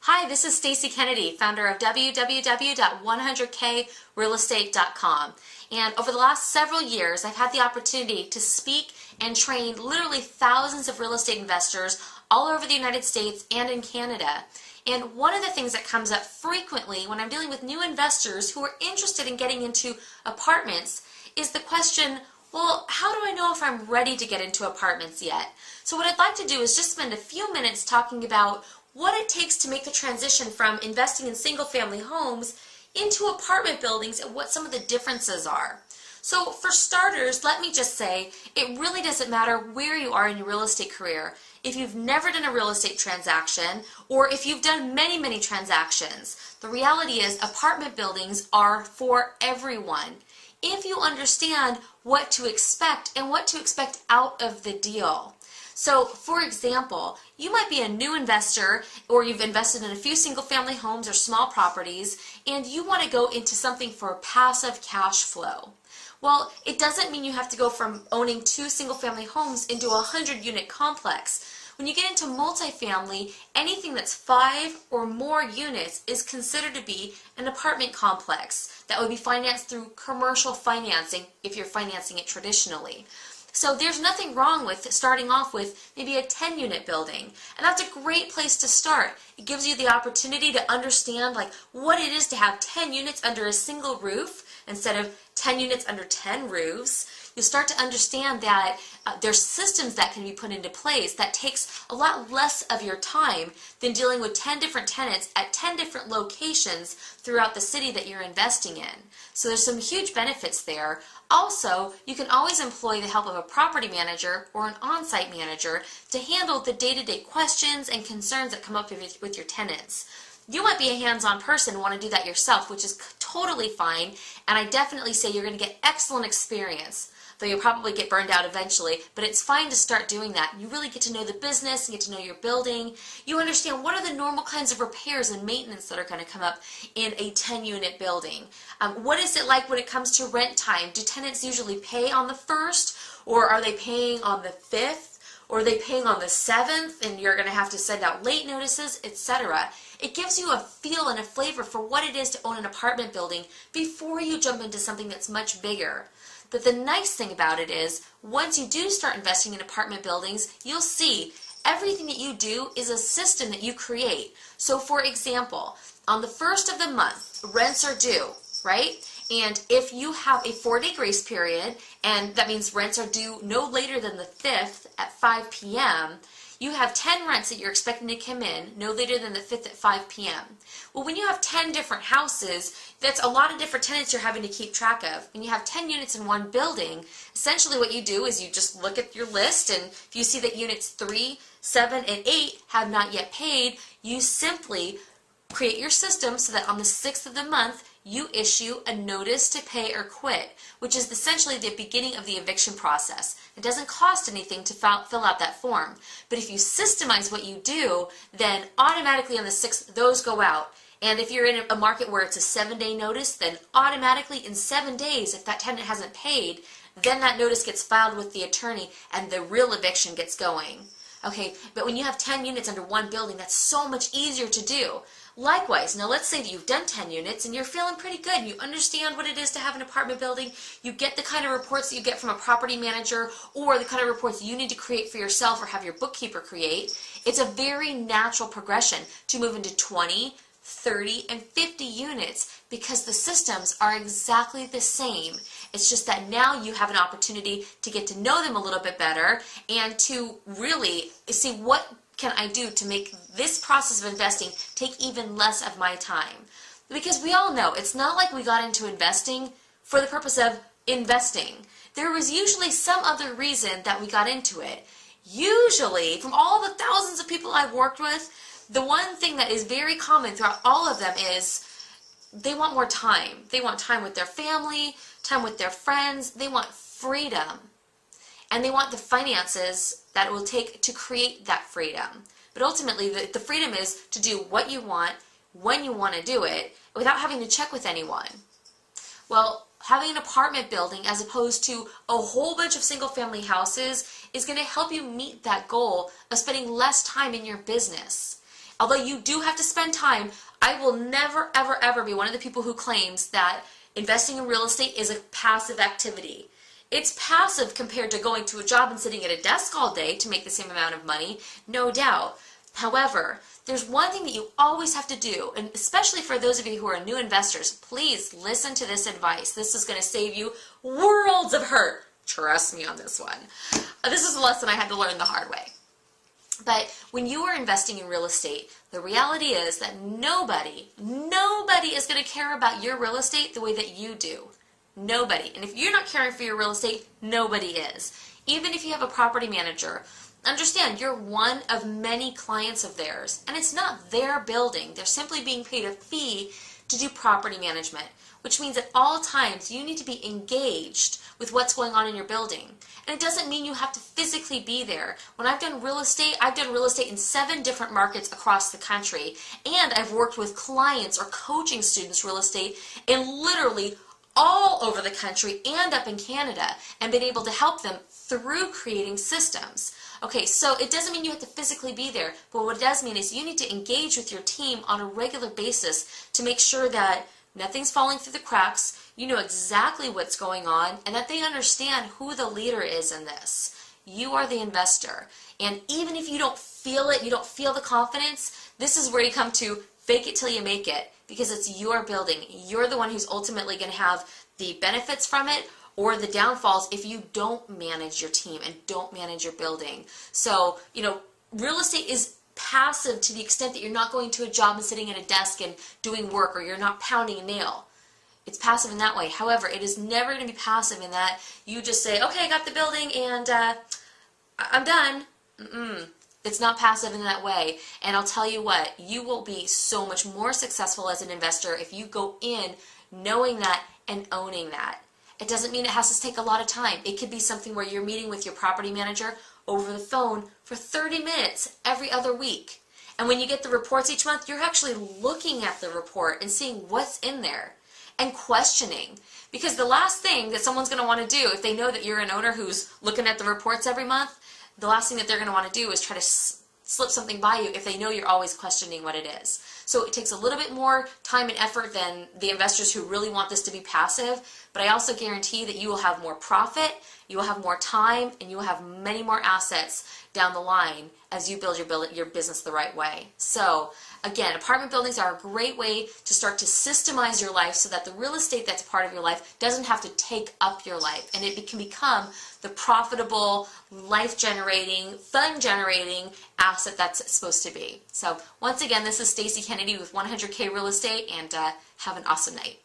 Hi, this is Stacy Kennedy, founder of www.100krealestate.com. And over the last several years, I've had the opportunity to speak and train literally thousands of real estate investors all over the United States and in Canada. And one of the things that comes up frequently when I'm dealing with new investors who are interested in getting into apartments is the question, well, how do I know if I'm ready to get into apartments yet? So what I'd like to do is just spend a few minutes talking about what it takes to make the transition from investing in single-family homes into apartment buildings and what some of the differences are. So for starters, let me just say, it really doesn't matter where you are in your real estate career. If you've never done a real estate transaction, or if you've done many transactions, the reality is apartment buildings are for everyone. If you understand what to expect and what to expect out of the deal. So, for example, you might be a new investor or you've invested in a few single-family homes or small properties and you want to go into something for passive cash flow. Well, it doesn't mean you have to go from owning 2 single-family homes into a 100-unit complex. When you get into multifamily, anything that's 5 or more units is considered to be an apartment complex that would be financed through commercial financing if you're financing it traditionally. So there's nothing wrong with starting off with maybe a 10-unit building, and that's a great place to start. It gives you the opportunity to understand what it is to have 10 units under a single roof instead of 10 units under 10 roofs. You'll start to understand that there's systems that can be put into place that takes a lot less of your time than dealing with 10 different tenants at 10 different locations throughout the city that you're investing in. So there's some huge benefits there. Also, you can always employ the help of a property manager or an on-site manager to handle the day-to-day questions and concerns that come up with your tenants. You might be a hands-on person and want to do that yourself, which is totally fine, and I definitely say you're going to get excellent experience, though you'll probably get burned out eventually, but it's fine to start doing that. You really get to know the business and get to know your building. You understand what are the normal kinds of repairs and maintenance that are going to come up in a 10-unit building. What is it like when it comes to rent time? Do tenants usually pay on the 1st, or are they paying on the 5th? Or are they paying on the 7th and you're going to have to send out late notices, etc. It gives you a feel and a flavor for what it is to own an apartment building before you jump into something that's much bigger. But the nice thing about it is, once you do start investing in apartment buildings, you'll see everything that you do is a system that you create. So for example, on the 1st of the month, rents are due, right? And if you have a 4-day grace period, and that means rents are due no later than the 5th at 5 p.m., you have 10 rents that you're expecting to come in no later than the 5th at 5 p.m. Well, when you have 10 different houses, that's a lot of different tenants you're having to keep track of. When you have 10 units in one building, essentially what you do is you just look at your list, and if you see that units 3, 7, and 8 have not yet paid, you simply create your system so that on the 6th of the month, you issue a notice to pay or quit, which is essentially the beginning of the eviction process. It doesn't cost anything to fill out that form. But if you systemize what you do, then automatically on the 6th, those go out. And if you're in a market where it's a 7-day notice, then automatically in 7 days, if that tenant hasn't paid, then that notice gets filed with the attorney and the real eviction gets going. Okay, but when you have 10 units under one building, that's so much easier to do. Likewise, now let's say that you've done 10 units and you're feeling pretty good. You understand what it is to have an apartment building. You get the kind of reports that you get from a property manager or the kind of reports you need to create for yourself or have your bookkeeper create. It's a very natural progression to move into 20, 30, and 50 units because the systems are exactly the same. It's just that now you have an opportunity to get to know them a little bit better and to really see what can I do to make this process of investing take even less of my time. Because we all know it's not like we got into investing for the purpose of investing. There was usually some other reason that we got into it. Usually, from all the thousands of people I've worked with, the one thing that is very common throughout all of them is they want more time. They want time with their family, time with their friends. They want freedom. And they want the finances that it will take to create that freedom. But ultimately, the freedom is to do what you want, when you want to do it, without having to check with anyone. Well, having an apartment building as opposed to a whole bunch of single-family houses is going to help you meet that goal of spending less time in your business. Although you do have to spend time, I will never, ever, ever be one of the people who claims that investing in real estate is a passive activity. It's passive compared to going to a job and sitting at a desk all day to make the same amount of money, no doubt. However, there's one thing that you always have to do, and especially for those of you who are new investors, please listen to this advice. This is going to save you worlds of hurt. Trust me on this one. This is a lesson I had to learn the hard way. But when you are investing in real estate, the reality is that nobody is going to care about your real estate the way that you do. Nobody. And if you're not caring for your real estate, nobody is. Even if you have a property manager, understand you're one of many clients of theirs, and it's not their building. They're simply being paid a fee to do property management, which means at all times you need to be engaged with what's going on in your building. And it doesn't mean you have to physically be there. When I've done real estate in 7 different markets across the country, and I've worked with clients or coaching students real estate in literally all over the country and up in Canada, and been able to help them through creating systems. Okay, so it doesn't mean you have to physically be there, but what it does mean is you need to engage with your team on a regular basis to make sure that nothing's falling through the cracks, you know exactly what's going on, and that they understand who the leader is in this. You are the investor. And even if you don't feel it, you don't feel the confidence, this is where you come to fake it till you make it, because it's your building. You're the one who's ultimately going to have the benefits from it or the downfalls if you don't manage your team and don't manage your building. So, you know, real estate is passive to the extent that you're not going to a job and sitting at a desk and doing work, or you're not pounding a nail. It's passive in that way. However, it is never going to be passive in that you just say, okay, I got the building and I'm done. It's not passive in that way. And I'll tell you what, you will be so much more successful as an investor if you go in knowing that and owning that. It doesn't mean it has to take a lot of time. It could be something where you're meeting with your property manager over the phone for 30 minutes every other week. And when you get the reports each month, you're actually looking at the report and seeing what's in there and questioning. Because the last thing that someone's going to want to do, if they know that you're an owner who's looking at the reports every month, the last thing that they're going to want to do is try to slip something by you if they know you're always questioning what it is. So it takes a little bit more time and effort than the investors who really want this to be passive, but I also guarantee that you will have more profit, you will have more time, and you will have many more assets down the line as you build your business the right way. So again, apartment buildings are a great way to start to systemize your life so that the real estate that's part of your life doesn't have to take up your life, and it can become the profitable, life-generating, fun-generating asset that's supposed to be. So once again, this is Stacey Kennedy with 100K Real Estate, and have an awesome night.